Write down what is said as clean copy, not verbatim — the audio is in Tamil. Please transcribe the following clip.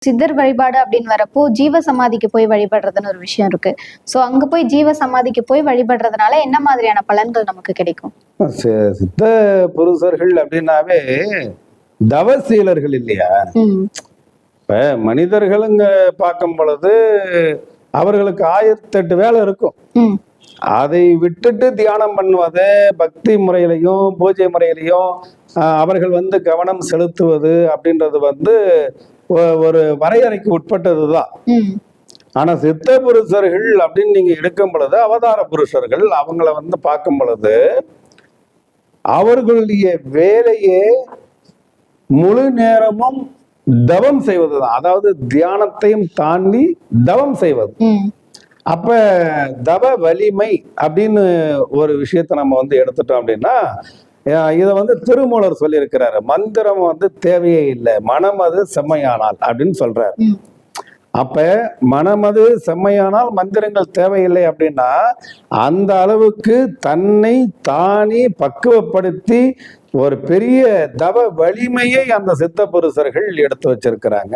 சித்தர் வழிபாடு அப்படின்னு வரப்போ ஜீவ சமாதிக்கு போய் வழிபடுறதுன்னு ஒரு விஷயம் இருக்கு. சோ அங்க போய் ஜீவ சமாதிக்கு போய் வழிபடுறதுனால என்ன மாதிரியான பலன்கள் நமக்கு கிடைக்கும்? சித்த புருஷர்கள் அப்படின்னாவே தவசீலர்கள் இல்லையா? இப்ப மனிதர்களுங்க பார்க்கும் பொழுது அவர்களுக்கு 1008 வேலை இருக்கும். அதை விட்டுட்டு தியானம் பண்ணுவது, பக்தி முறையிலையும் பூஜை முறையிலையும் அவர்கள் கவனம் செலுத்துவது அப்படின்றது ஒரு வரையறைக்கு உட்பட்டதுதான். ஆனா சித்த புருஷர்கள் அப்படின்னு நீங்க எடுக்கும் பொழுது அவதார புருஷர்கள் அவங்கள பார்க்கும் பொழுது அவர்களுடைய வேலையே முழு நேரமும் தவம் செய்வதுதான். அதாவது தியானத்தையும் தாண்டி தவம் செய்வது. அப்ப தவ வலிமை அப்படின்னு ஒரு விஷயத்தை நம்ம எடுத்துட்டோம் அப்படின்னா, இதை திருமூலர் சொல்லியிருக்கிறாரு. மந்திரம் தேவையே இல்லை, மனம் அது செம்மையானால் அப்படின்னு சொல்றாரு. அப்ப மனமது செம்மையானால் மந்திரங்கள் தேவையில்லை அப்படின்னா, அந்த அளவுக்கு தன்னை தானே பக்குவப்படுத்தி ஒரு பெரிய தவ வலிமையை அந்த சித்த புருஷர்கள் எடுத்து வச்சிருக்கிறாங்க.